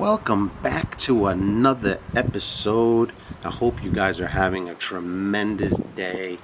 welcome back to another episode. I hope you guys are having a tremendous day.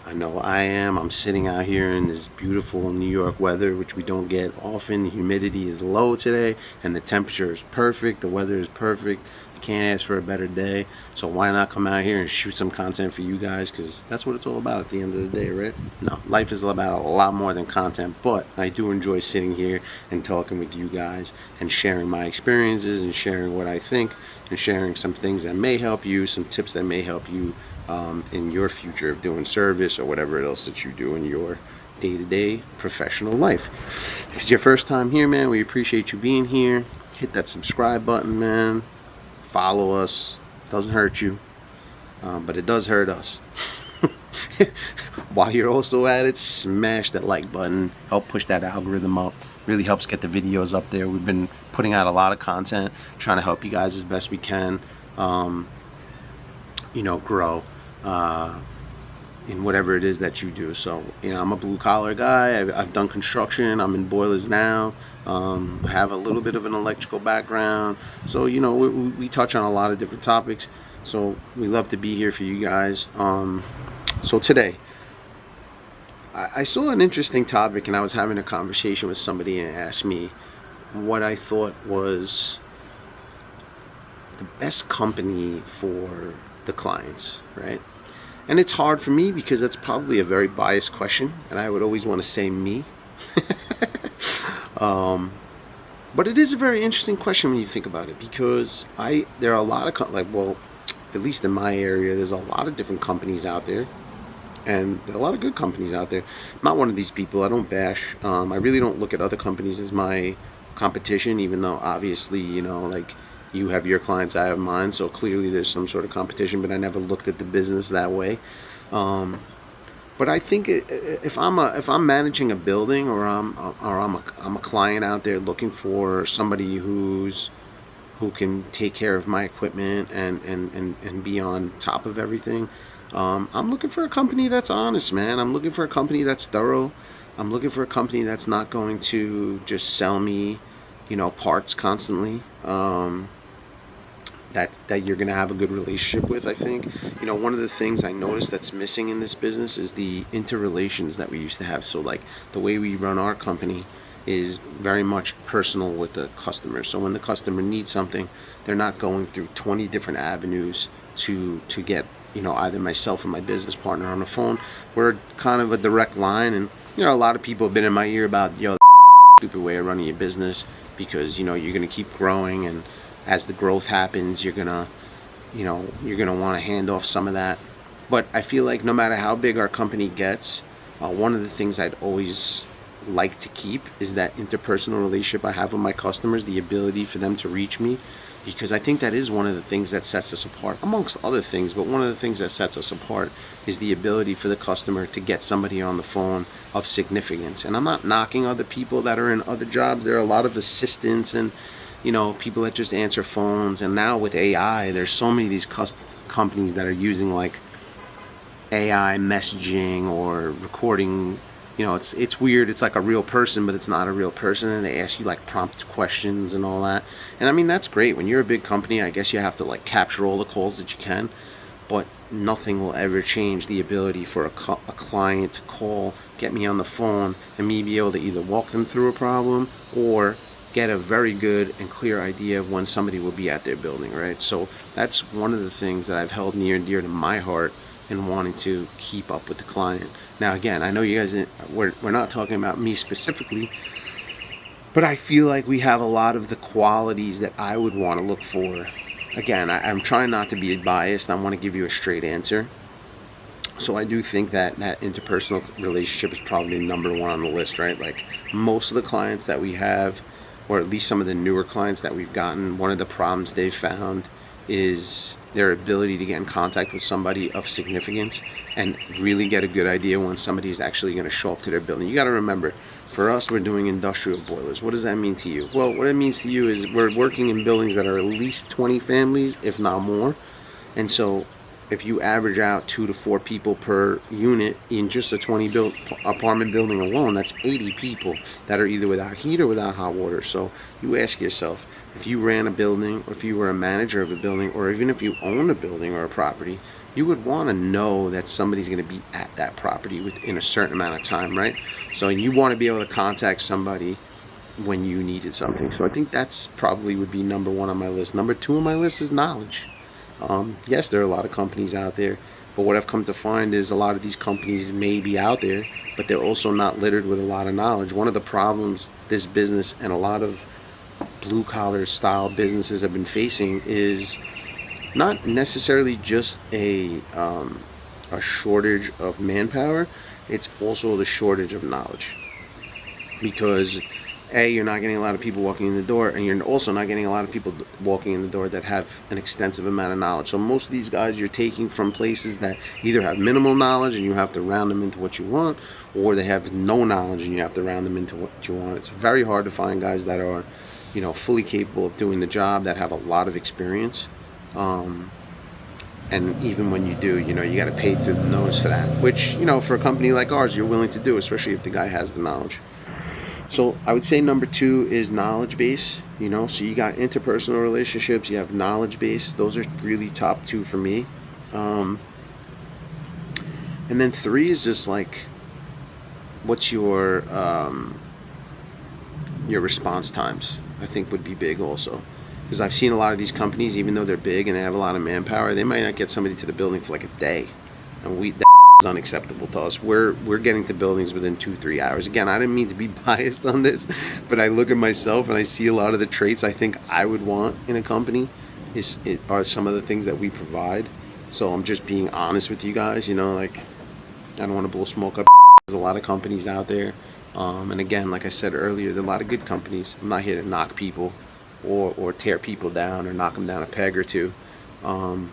I know I am. I'm sitting out here in this beautiful New York weather, which we don't get often. The humidity is low today, and the temperature is perfect. The weather is perfect. I can't ask for a better day. So why not come out here and shoot some content for you guys? Because that's what it's all about at the end of the day, right? No, life is about a lot more than content, but I do enjoy sitting here and talking with you guys and sharing my experiences and sharing what I think and sharing some things that may help you, some tips that may help you in your future of doing service or whatever else that you do in your day-to-day professional life. If it's your first time here, man, we appreciate you being here. Hit that subscribe button, man. Follow us. Doesn't hurt you, but it does hurt us. While you're also at it, smash that like button. Help push that algorithm up. Really helps get the videos up there. We've been putting out a lot of content, trying to help you guys as best we can, grow in whatever it is that you do. So, I'm a blue collar guy. I've done construction. I'm in boilers now. I have a little bit of an electrical background. So, we touch on a lot of different topics. So we love to be here for you guys. So today, I saw an interesting topic, and I was having a conversation with somebody and asked me what I thought was the best company for the clients, right? And it's hard for me because that's probably a very biased question, and I would always want to say me. But it is a very interesting question when you think about it, because there are a lot of at least in my area, there's a lot of different companies out there, and there are a lot of good companies out there. I'm not one of these people. I don't bash. I really don't look at other companies as my competition, even though obviously, you have your clients, I have mine, so clearly there's some sort of competition, but I never looked at the business that way. But I think if I'm managing a building, or I'm a client out there looking for somebody who can take care of my equipment and be on top of everything, I'm looking for a company that's honest, man. I'm looking for a company that's thorough. I'm looking for a company that's not going to just sell me, parts constantly. That you're going to have a good relationship with. I think, one of the things I noticed that's missing in this business is the interrelations that we used to have. So the way we run our company is very much personal with the customer. So when the customer needs something, they're not going through 20 different avenues to get, either myself or my business partner on the phone. We're kind of a direct line, and, a lot of people have been in my ear about, the stupid way of running your business, because, you're going to keep growing, and as the growth happens, you're gonna want to hand off some of that. But I feel like no matter how big our company gets, one of the things I'd always like to keep is that interpersonal relationship I have with my customers, the ability for them to reach me, because I think that is one of the things that sets us apart, amongst other things. But one of the things that sets us apart is the ability for the customer to get somebody on the phone of significance. And I'm not knocking other people that are in other jobs. There are a lot of assistants and people that just answer phones. And now with AI, there's so many of these companies that are using AI messaging or recording. It's weird. It's like a real person, but it's not a real person. And they ask you prompt questions and all that. And I mean, that's great. When you're a big company, I guess you have to capture all the calls that you can. But nothing will ever change the ability for a client to call, get me on the phone, and me be able to either walk them through a problem or get a very good and clear idea of when somebody will be at their building, right? So that's one of the things that I've held near and dear to my heart in wanting to keep up with the client. Now, again, I know you guys, we're not talking about me specifically, but I feel like we have a lot of the qualities that I would want to look for. Again, I'm trying not to be biased. I want to give you a straight answer. So I do think that interpersonal relationship is probably number one on the list, right? Most of the clients that we have, or at least some of the newer clients that we've gotten, one of the problems they've found is their ability to get in contact with somebody of significance and really get a good idea when somebody's actually going to show up to their building. You got to remember, for us, we're doing industrial boilers. What does that mean to you? Well, what it means to you is we're working in buildings that are at least 20 families, if not more. And so if you average out 2 to 4 people per unit in just a 20 apartment building alone, that's 80 people that are either without heat or without hot water. So you ask yourself, if you ran a building, or if you were a manager of a building, or even if you own a building or a property, you would want to know that somebody's going to be at that property within a certain amount of time, right? So you want to be able to contact somebody when you needed something. So I think that's probably would be number one on my list. Number two on my list is knowledge. Yes, there are a lot of companies out there, but what I've come to find is a lot of these companies may be out there, but they're also not littered with a lot of knowledge. One of the problems this business and a lot of blue collar style businesses have been facing is not necessarily just a shortage of manpower, it's also the shortage of knowledge. Because you're not getting a lot of people walking in the door, and you're also not getting a lot of people walking in the door that have an extensive amount of knowledge. So most of these guys you're taking from places that either have minimal knowledge and you have to round them into what you want, or they have no knowledge and you have to round them into what you want. It's very hard to find guys that are, fully capable of doing the job, that have a lot of experience. And even when you do, you got to pay through the nose for that, which, for a company like ours, you're willing to do, especially if the guy has the knowledge. So I would say number two is knowledge base. So you got interpersonal relationships, you have knowledge base. Those are really top two for me. And then three is just like, what's your response times? I think would be big also, because I've seen a lot of these companies, even though they're big and they have a lot of manpower, they might not get somebody to the building for like a day, and that is unacceptable to us. We're getting to buildings within 2-3 hours. Again, I didn't mean to be biased on this, but I look at myself and I see a lot of the traits I think I would want in a company are some of the things that we provide. So I'm just being honest with you guys. Like, I don't want to blow smoke up. There's a lot of companies out there, and again, like I said earlier, there are a lot of good companies. I'm not here to knock people or tear people down or knock them down a peg or two. And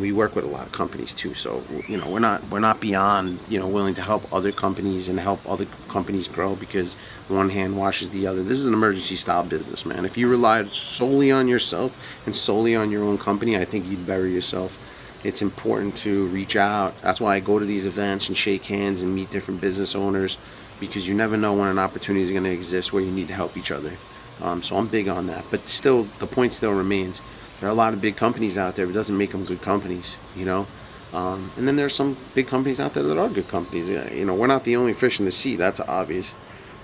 we work with a lot of companies too, so we're not beyond willing to help other companies and help other companies grow, because one hand washes the other. This is an emergency style business, man. If you relied solely on yourself and solely on your own company, I think you'd bury yourself. It's important to reach out. That's why I go to these events and shake hands and meet different business owners, because you never know when an opportunity is going to exist where you need to help each other. So I'm big on that, but still, the point still remains. There are a lot of big companies out there, but it doesn't make them good companies, And then there's some big companies out there that are good companies. We're not the only fish in the sea, that's obvious.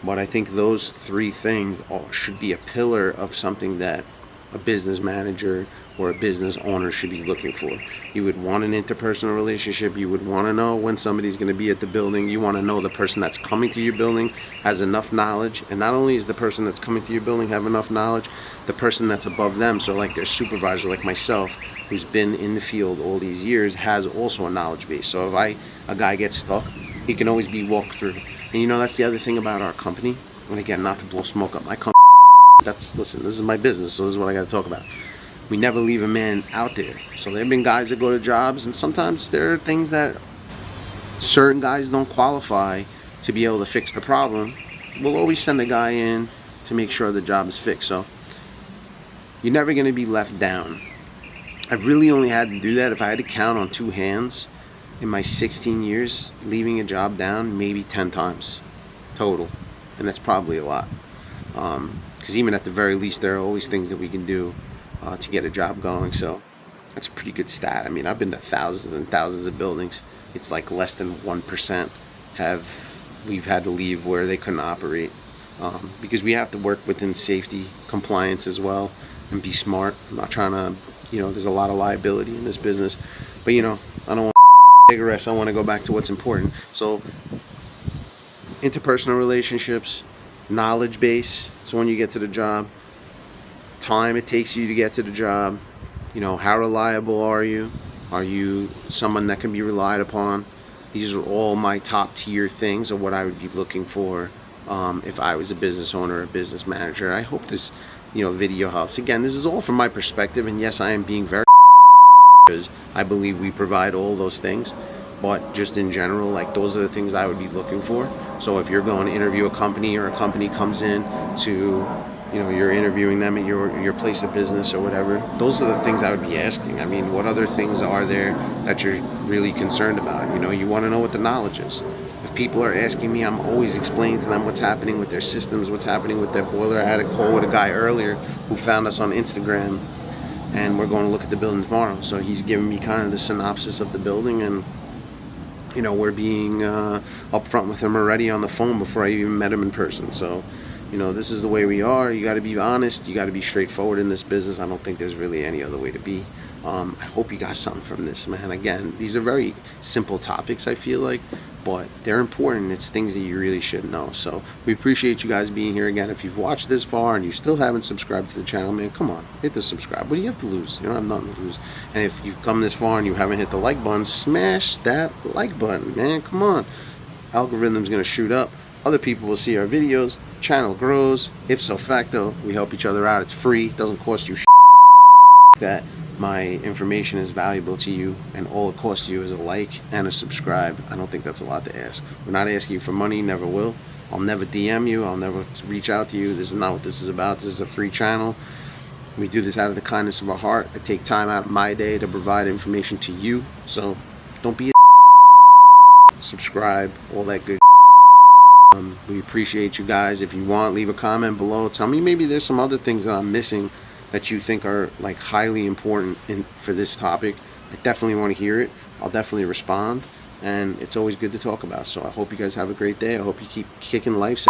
But I think those three things should be a pillar of something that a business manager or a business owner should be looking for. You would want an interpersonal relationship. You would want to know when somebody's going to be at the building. You want to know the person that's coming to your building has enough knowledge. And not only is the person that's coming to your building have enough knowledge, the person that's above them, so like their supervisor, like myself, who's been in the field all these years, has also a knowledge base. So if a guy gets stuck, he can always be walked through. And that's the other thing about our company. And again, not to blow smoke up my company. Listen, this is my business, so this is what I got to talk about. We never leave a man out there. So there have been guys that go to jobs, and sometimes there are things that certain guys don't qualify to be able to fix the problem. We'll always send a guy in to make sure the job is fixed. So you're never going to be left down. I've really only had to do that, if I had to count on two hands in my 16 years, leaving a job down maybe 10 times total. And that's probably a lot. Because even at the very least, there are always things that we can do to get a job going. So that's a pretty good stat. I mean, I've been to thousands and thousands of buildings. It's like less than 1% we've had to leave where they couldn't operate, because we have to work within safety compliance as well and be smart. I'm not trying to, there's a lot of liability in this business, but I don't want to digress. I want to go back to what's important. So interpersonal relationships, knowledge base. So when you get to the job, time it takes you to get to the job, how reliable are you? Are you someone that can be relied upon? These are all my top tier things of what I would be looking for if I was a business owner or a business manager. I hope this video helps. Again, this is all from my perspective, and yes, I am being very because I believe we provide all those things, but just in general, like, those are the things I would be looking for. So if you're going to interview a company, or a company comes in to you're interviewing them at your place of business or whatever. Those are the things I would be asking. I mean, what other things are there that you're really concerned about? You want to know what the knowledge is. If people are asking me, I'm always explaining to them what's happening with their systems, what's happening with their boiler. I had a call with a guy earlier who found us on Instagram, and we're going to look at the building tomorrow. So he's giving me kind of the synopsis of the building, and we're being upfront with him already on the phone before I even met him in person. So, this is the way we are. You got to be honest. You got to be straightforward in this business. I don't think there's really any other way to be. I hope you got something from this, man. Again, these are very simple topics, I feel like, but they're important. It's things that you really should know. So we appreciate you guys being here again. If you've watched this far and you still haven't subscribed to the channel, man, come on, hit the subscribe. What do you have to lose? You don't have nothing to lose. And if you've come this far and you haven't hit the like button, smash that like button, man. Come on. Algorithm's going to shoot up. Other people will see our videos. Channel grows. If so facto, we help each other out. It's free. Doesn't cost you that. My information is valuable to you, and all it costs you is a like and a subscribe. I don't think that's a lot to ask. We're not asking you for money, never will. I'll never DM you. I'll never reach out to you. This is not what this is about. This is a free channel. We do this out of the kindness of our heart. I take time out of my day to provide information to you. So don't be a subscribe, all that good. We appreciate you guys. If you want, leave a comment below. Tell me maybe there's some other things that I'm missing that you think are like highly important for this topic. I definitely want to hear it. I'll definitely respond, and it's always good to talk about. So I hope you guys have a great day. I hope you keep kicking life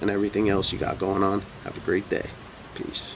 and everything else you got going on. Have a great day. Peace.